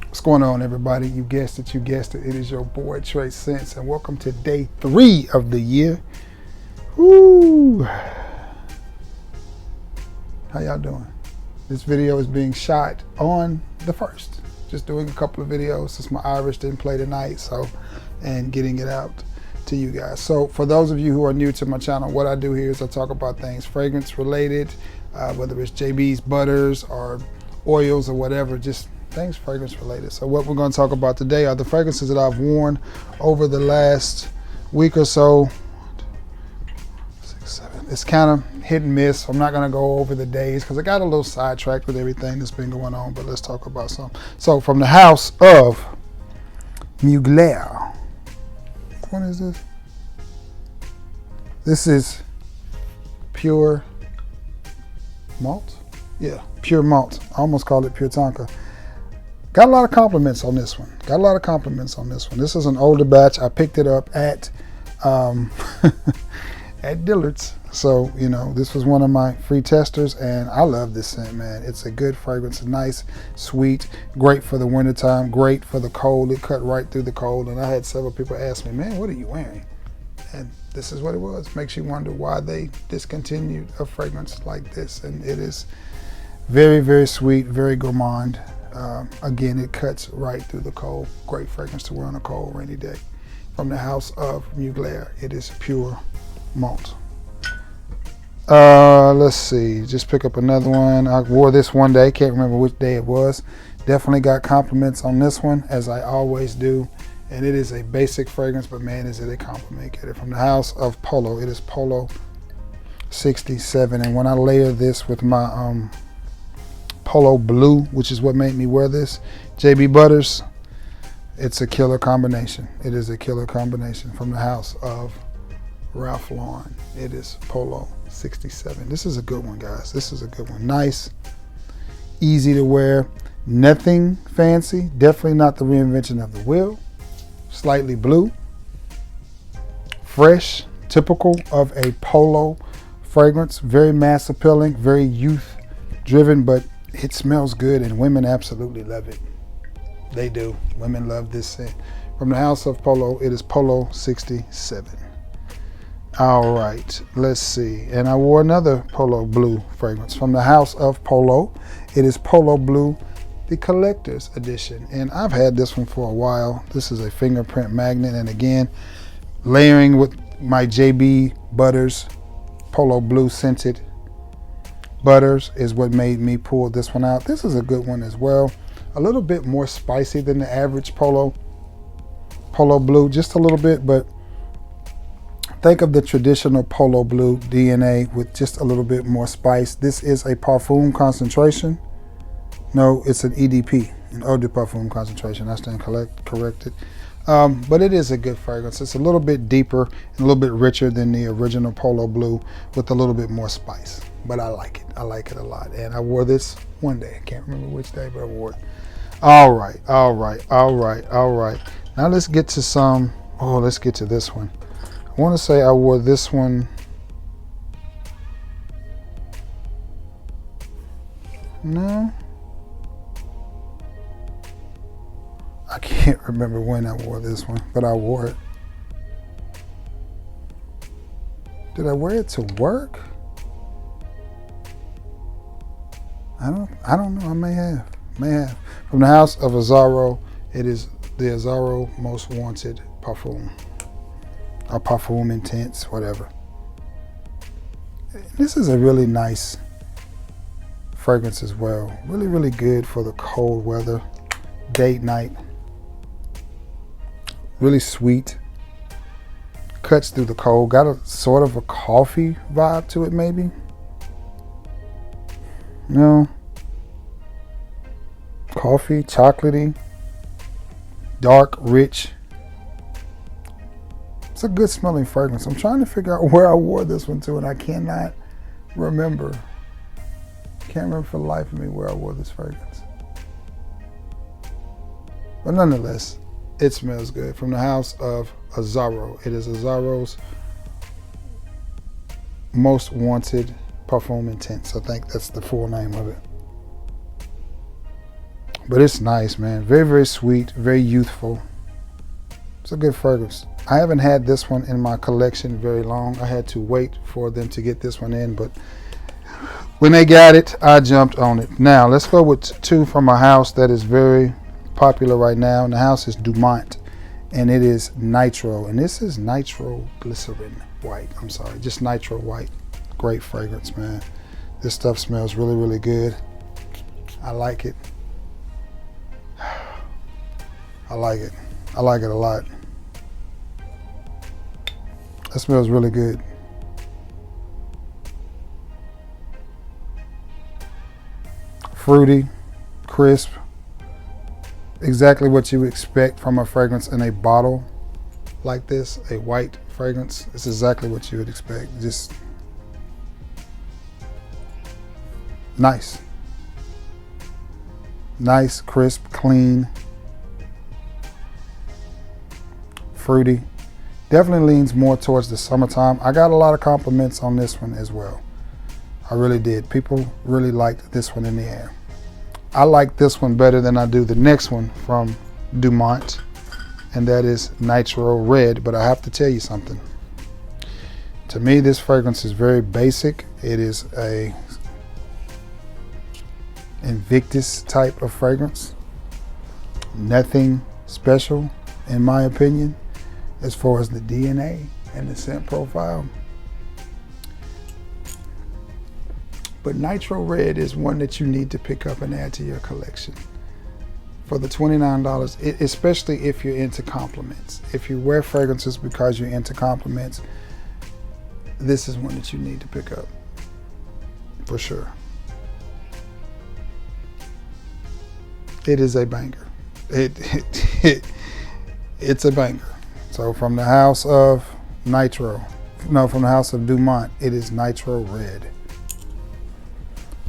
What's going on, everybody? You guessed it, It is your boy Trey Sense, and welcome to day 3 of the year. Woo! How y'all doing? This video is being shot on the 1st. Just doing a couple of videos since my Irish didn't play tonight, and getting it out to you guys. So for those of you who are new to my channel, what I do here is I talk about things fragrance related, whether it's JB's butters or oils or whatever, just things fragrance related. So what we're going to talk about today are the fragrances that I've worn over the last week or so. 6, 7. It's kind of hit and miss. I'm not going to go over the days because I got a little sidetracked with everything that's been going on, but let's talk about some. So from the house of Mugler. What is this? This is pure malt? Yeah, pure malt. I almost called it pure Tonka. Got a lot of compliments on this one. This is an older batch. I picked it up at at Dillard's. So, you know, this was one of my free testers, and I love this scent, man. It's a good fragrance, nice, sweet, great for the wintertime, great for the cold. It cut right through the cold, and I had several people ask me, man, what are you wearing? And this is what it was. Makes you wonder why they discontinued a fragrance like this, and it is very, very sweet, very gourmand. Again, it cuts right through the cold. Great fragrance to wear on a cold, rainy day. From the house of Mugler, it is pure malt. Let's see, just pick up another one. I wore this one day, can't remember which day it was. Definitely got compliments on this one, as I always do. And it is a basic fragrance, but man, is it a compliment. Get it from the house of Polo. It is Polo 67. And when I layer this with my Polo Blue, which is what made me wear this, JB Butters, it's a killer combination. It is a killer combination. From the house of Ralph Lauren, it is Polo 67. This is a good one, guys. This is a good one. Nice, easy to wear, nothing fancy. Definitely not the reinvention of the wheel. Slightly blue, fresh, typical of a Polo fragrance. Very mass appealing, very youth driven, but it smells good, and women absolutely love it. They do. Women love this scent. From the house of Polo, it is Polo 67. All right, let's see. And I wore another Polo Blue fragrance from the house of Polo. It is Polo Blue, the collector's edition. And I've had this one for a while. This is a fingerprint magnet. And again, layering with my JB Butters Polo Blue scented butters is what made me pull this one out. This is a good one as well. A little bit more spicy than the average Polo Blue, just a little bit, but think of the traditional Polo Blue DNA with just a little bit more spice. This is a parfum concentration. No, it's an EDP, an eau de parfum concentration. I stand corrected. But it is a good fragrance. It's a little bit deeper and a little bit richer than the original Polo Blue with a little bit more spice. But I like it. I like it a lot. And I wore this one day. I can't remember which day, but I wore it. All right. Now let's get to some. Oh, let's get to this one. I want to say I wore this one. No. I can't remember when I wore this one, but I wore it. Did I wear it to work? I don't know. I may have. From the house of Aaro, it is the Aaro Most Wanted Parfum. Or Parfum Intense, whatever. This is a really nice fragrance as well. Really, really good for the cold weather, date night. Really sweet. Cuts through the cold. Got a sort of a coffee vibe to it, maybe. No. Coffee, chocolatey, dark, rich. It's a good smelling fragrance. I'm trying to figure out where I wore this one to, and I cannot remember. Can't remember for the life of me where I wore this fragrance. But nonetheless, it smells good. From the house of Aaro. It is Azaaro's Most Wanted Parfum Intense. I think that's the full name of it. But it's nice, man. Very, very sweet, very youthful. It's a good fragrance. I haven't had this one in my collection very long. I had to wait for them to get this one in, but when they got it, I jumped on it. Now, let's go with two from a house that is very popular right now, and the house is Dant, and it is Nitro, and this is nitroglycerin white. I'm sorry, just nitro white. Great fragrance, man. This stuff smells really, really good. I like it. I like it. I like it a lot. That smells really good. Fruity, crisp, exactly what you would expect from a fragrance in a bottle like this, a white fragrance. It's exactly what you would expect. Just nice. Nice, crisp, clean, fruity. Definitely leans more towards the summertime. I got a lot of compliments on this one as well. I really did. People really liked this one in the air. I like this one better than I do the next one from Dant, and that is Nitro Red. But I have to tell you something. To me, this fragrance is very basic. It is a Invictus type of fragrance. Nothing special, in my opinion, as far as the DNA and the scent profile. But Nitro Red is one that you need to pick up and add to your collection. For the $29, especially if you're into compliments. If you wear fragrances because you're into compliments, this is one that you need to pick up, for sure. It is a banger. It's a banger. So from the house of Nitro, no, from the house of Dant, it is Nitro Red.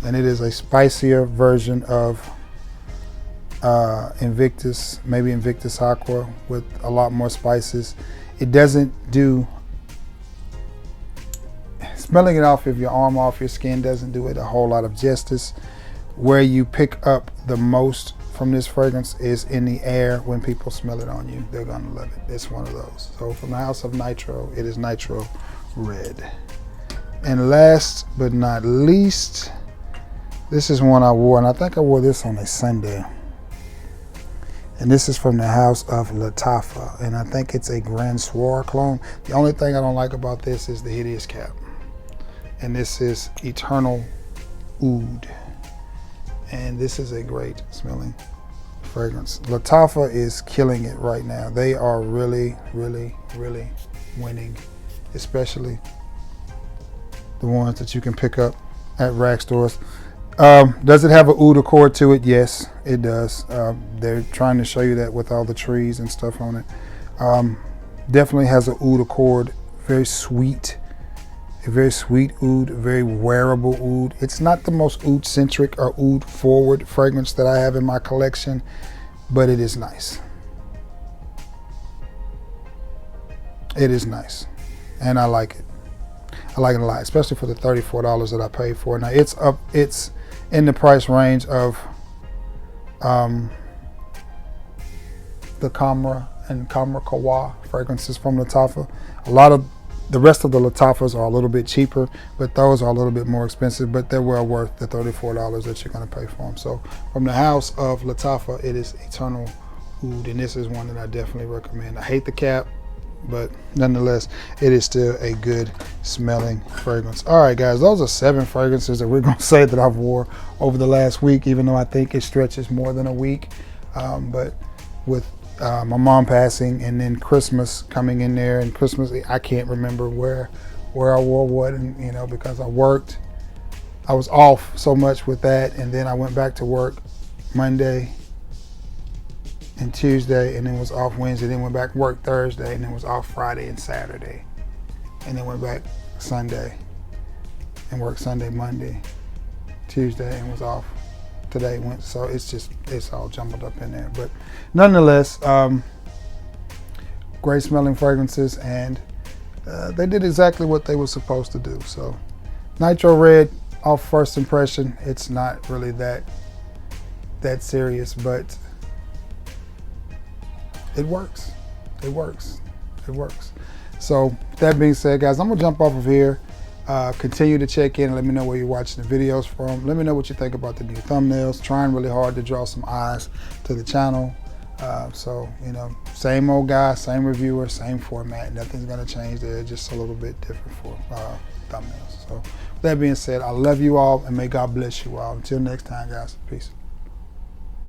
And it is a spicier version of Invictus, maybe Invictus Aqua, with a lot more spices. It doesn't do, smelling it off of your arm, off your skin, doesn't do it a whole lot of justice. Where you pick up the most from this fragrance is in the air. When people smell it on you, they're gonna love it. It's one of those. So from the house of Nitro, it is Nitro Red. And last but not least, this is one I wore, and I think I wore this on a Sunday. And this is from the house of Latafa, and I think it's a Grand Soir clone. The only thing I don't like about this is the hideous cap. And this is Eternal Oud. And this is a great smelling fragrance. Latafa is killing it right now. They are really, really, really winning, especially the ones that you can pick up at rack stores. Does it have an oud accord to it? Yes, it does. They're trying to show you that with all the trees and stuff on it. Definitely has an oud accord. Very sweet. A very sweet oud, very wearable oud. It's not the most oud-centric or oud-forward fragrance that I have in my collection, but it is nice. It is nice, and I like it. I like it a lot, especially for the $34 that I paid for. Now it's up. It's in the price range of the Kamra and Kamra Kawa fragrances from Latafa. A lot of the rest of the Latafas are a little bit cheaper, but those are a little bit more expensive, but they're well worth the $34 that you're going to pay for them. So from the house of Latafa, it is Eternal Oud, and this is one that I definitely recommend. I hate the cap, but nonetheless, it is still a good smelling fragrance. All right, guys, those are 7 fragrances that we're going to say that I've wore over the last week, even though I think it stretches more than a week. But with my mom passing and then Christmas coming in there, and Christmas, I can't remember where I wore what, and you know, because I worked, I was off so much with that, and then I went back to work Monday and Tuesday, and then was off Wednesday, then went back to work Thursday, and then was off Friday and Saturday, and then went back Sunday and worked Sunday, Monday, Tuesday, and was off today. So it's all jumbled up in there, but nonetheless, great smelling fragrances, and they did exactly what they were supposed to do. So Nitro Red, off first impression, it's not really that that serious, but it works. It works. It works. So that being said, guys, I'm gonna jump off of here. Continue to check in and let me know where you're watching the videos from. Let me know what you think about the new thumbnails. Trying really hard to draw some eyes to the channel. So, you know, same old guy, same reviewer, same format. Nothing's gonna change there, just a little bit different for thumbnails. So with that being said, I love you all and may God bless you all. Until next time, guys, peace.